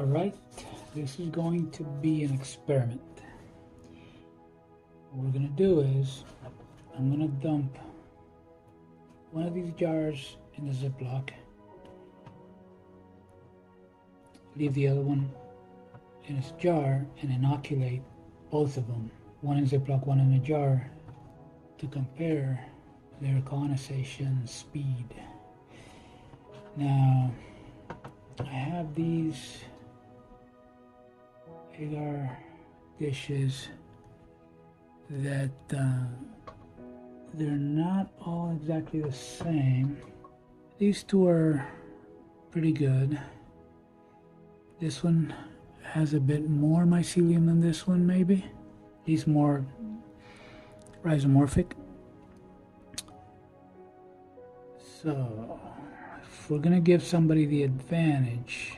Alright, this is going to be an experiment. What we're going to do is, I'm going to dump one of these jars in the Ziploc, leave the other one in its jar, and inoculate both of them, one in Ziploc, one in a jar, to compare their colonization speed. Now, I have these agar dishes that they're not all exactly the same. These two are pretty good. This one has a bit more mycelium than this one, maybe. He's more rhizomorphic. So, if we're gonna give somebody the advantage,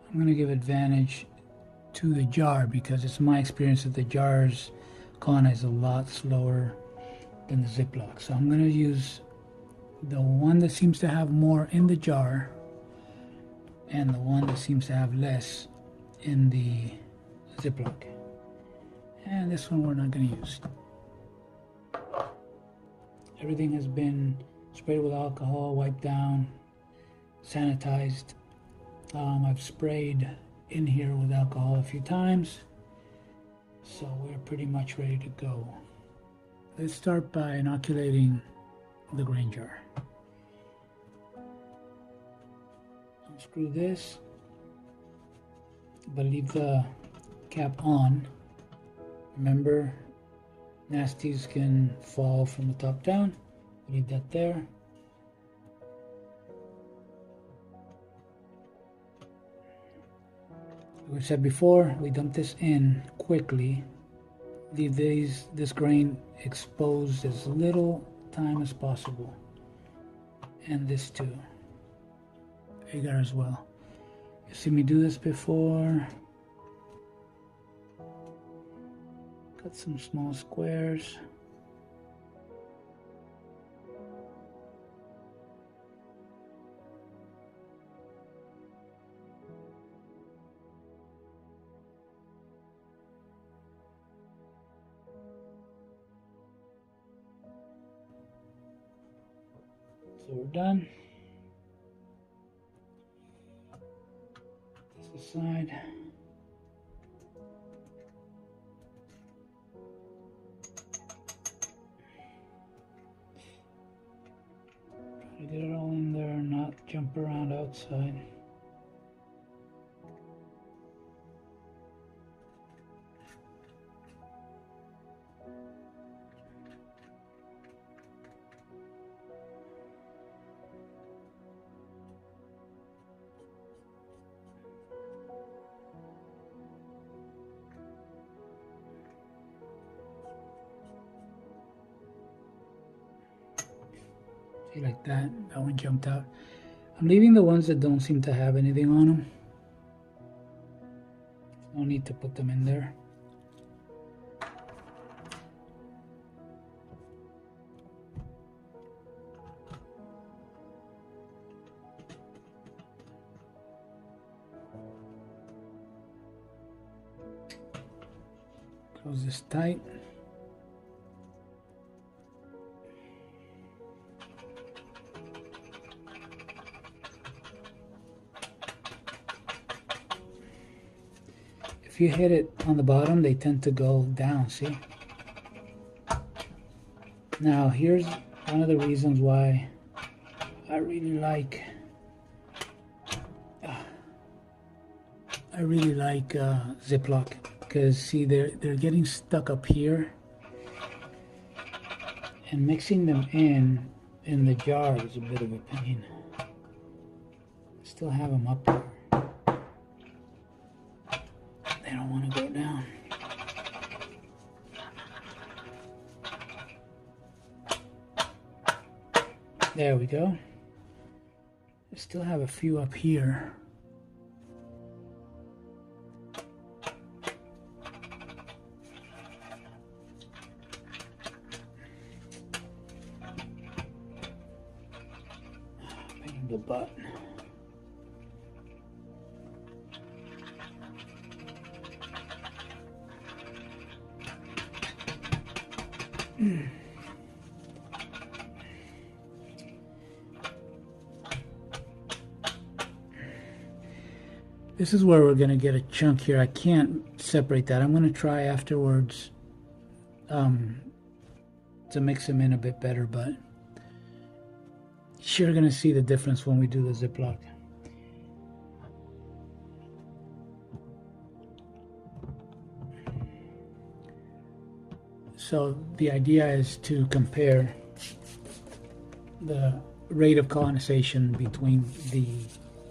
I'm gonna give advantage to the jar, because it's my experience that the jars colonize a lot slower than the Ziploc. So I'm gonna use the one that seems to have more in the jar and the one that seems to have less in the Ziploc. And this one we're not gonna use. Everything has been sprayed with alcohol, wiped down, sanitized. I've sprayed in here with alcohol a few times, so we're pretty much ready to go. Let's start by inoculating the grain jar. Unscrew this, but leave the cap on. Remember, nasties can fall from the top down. Leave that there. Like we said before, we dump this in quickly. Leave this grain exposed as little time as possible. And this too. Agar as well. You've seen me do this before. Cut some small squares. So we're done. This aside. Try to get it all in there, not jump around outside. See, like that one jumped out. I'm leaving the ones that don't seem to have anything on them. No need to put them in there. Close this tight. If you hit it on the bottom, they tend to go down, see? Now, here's one of the reasons why I really like Ziploc, because see, they're getting stuck up here, and mixing them in the jar is a bit of a pain. Still have them up here. They don't want to go down. There we go. I still have a few up here. Pain in the butt. This is where we're going to get a chunk here. I can't separate that. I'm going to try afterwards to mix them in a bit better, but you're going to see the difference when we do the Ziploc. So the idea is to compare the rate of colonization between the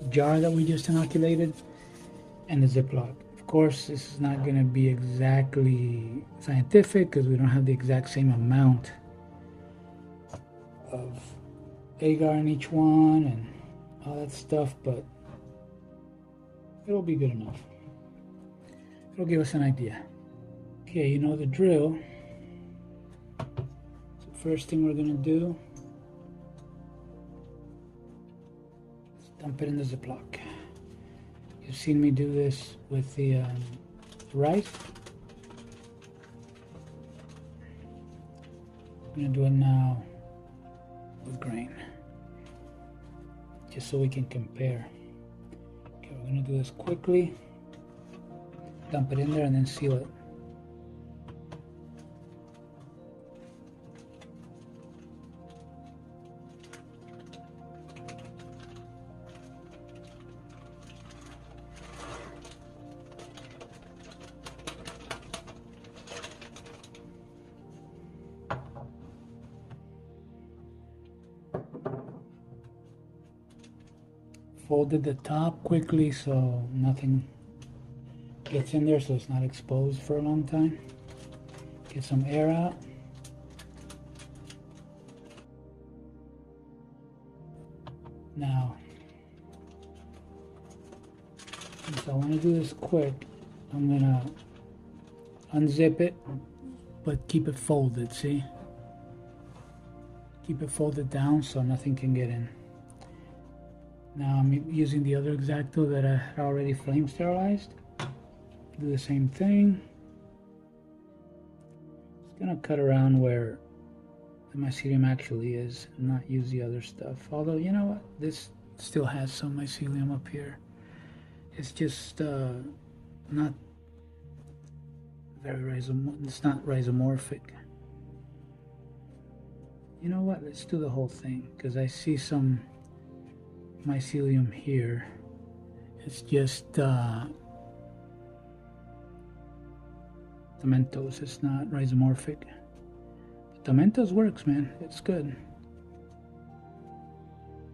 jar that we just inoculated and the Ziploc. Of course, this is not going to be exactly scientific because we don't have the exact same amount of agar in each one and all that stuff, but it'll be good enough. It'll give us an idea. Okay, you know the drill. So first thing we're going to do is dump it in the Ziploc. You've seen me do this with the rice. I'm going to do it now with grain, just so we can compare. Okay, we're going to do this quickly. Dump it in there and then seal it. Folded the top quickly so nothing gets in there, so it's not exposed for a long time. Get some air out. Now, since I want to do this quick, I'm gonna unzip it, but keep it folded, see? Keep it folded down so nothing can get in. Now I'm using the other X-Acto that I had already flame sterilized. Do the same thing. Just gonna cut around where the mycelium actually is and not use the other stuff. Although, you know what? This still has some mycelium up here. It's just not very it's not rhizomorphic. You know what? Let's do the whole thing because I see some mycelium here. It's just tomentos. It's not rhizomorphic. Tomentos works, man. It's good.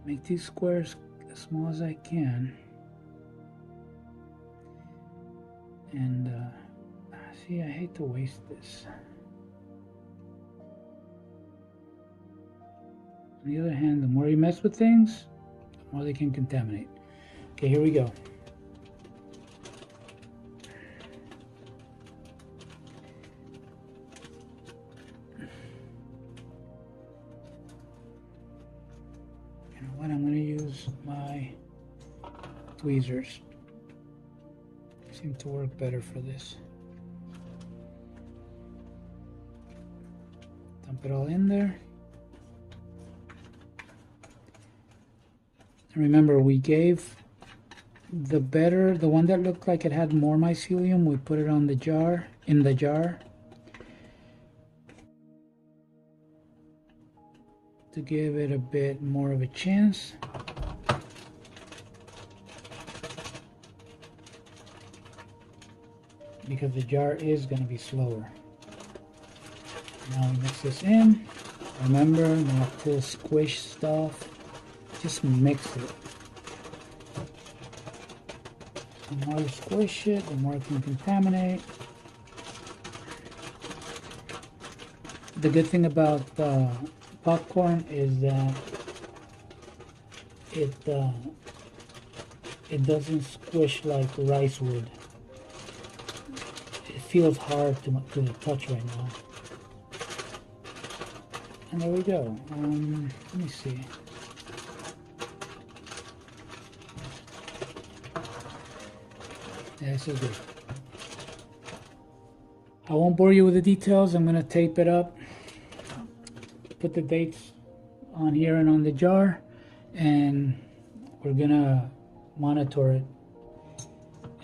Make these squares as small as I can. And see, I hate to waste this. On the other hand, the more you mess with things, the more they can contaminate. Okay, here we go. You know what? I'm going to use my tweezers. They seem to work better for this. Dump it all in there. Remember, we gave the one that looked like it had more mycelium, we put it on the jar, in the jar, to give it a bit more of a chance. Because the jar is going to be slower. Now we mix this in. Remember not to squish stuff. Just mix it. The more you squish it, the more it can contaminate. The good thing about popcorn is that it doesn't squish like rice would. It feels hard to the touch right now. And there we go. Let me see. Yeah, this is good. I won't bore you with the details. I'm going to tape it up put the dates on here and on the jar, and we're gonna monitor it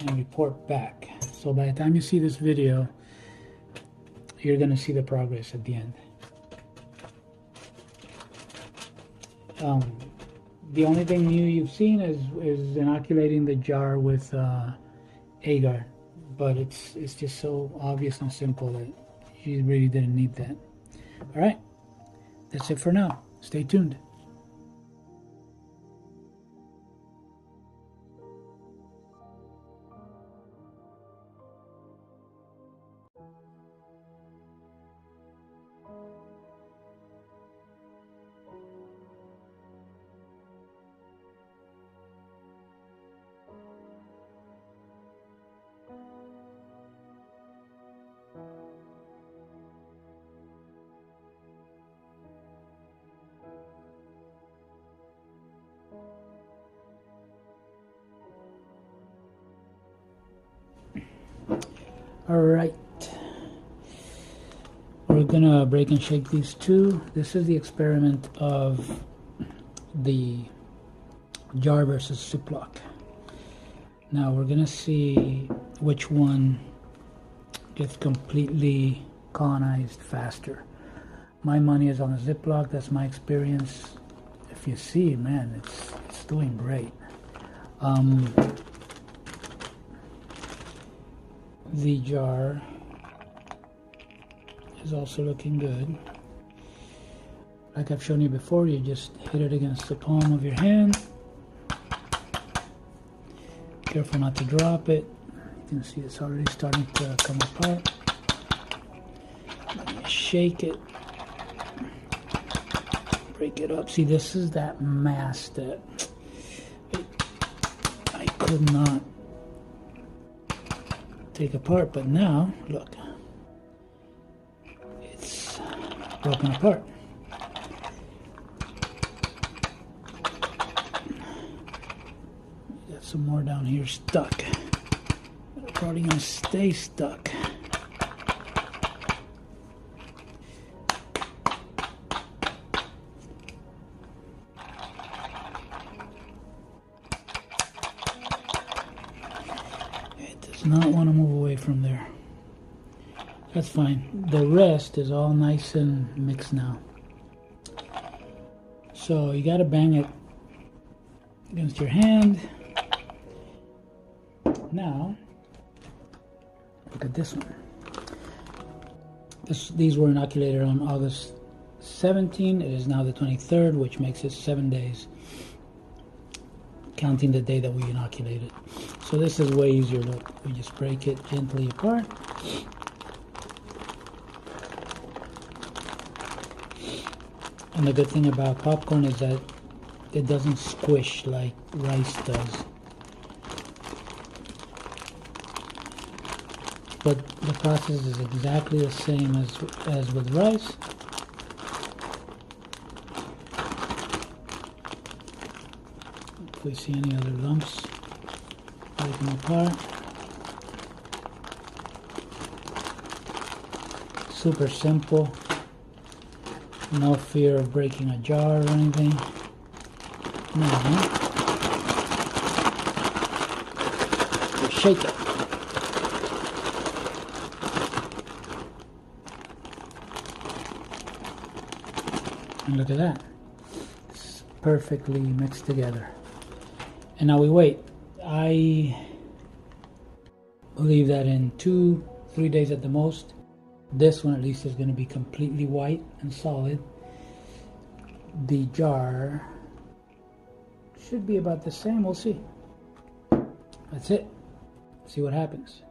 and report back. So by the time you see this video, you're gonna see the progress at the end. The only thing new you've seen is inoculating the jar with agar, but it's just so obvious and simple that you really didn't need that. All right, that's it for now. Stay tuned. All right, we're gonna break and shake these two. This is the experiment of the jar versus Ziploc. Now we're gonna see which one gets completely colonized faster. My money is on the Ziploc. That's my experience. If you see, man, it's doing great. The jar is also looking good. Like I've shown you before, you just hit it against the palm of your hand. Careful not to drop it. You can see it's already starting to come apart. Let me shake it. Break it up. See, this is that mass that I could not take apart, but now look, it's broken apart. Got some more down here stuck. They're probably gonna stay stuck. Not want to move away from there. That's fine. The rest is all nice and mixed now. So you got to bang it against your hand. Now, look at this one. These were inoculated on August 17. It is now the 23rd, which makes it 7 days, counting the day that we inoculated. So this is way easier. Look, we just break it gently apart. And the good thing about popcorn is that it doesn't squish like rice does. But the process is exactly the same as with rice. If we see any other lumps, break them apart. Super simple. No fear of breaking a jar or anything. Now, we shake it. And look at that. It's perfectly mixed together. And now we wait. I believe that in 2-3 days at the most, this one at least is going to be completely white and solid. The jar should be about the same. We'll see. That's it. See what happens.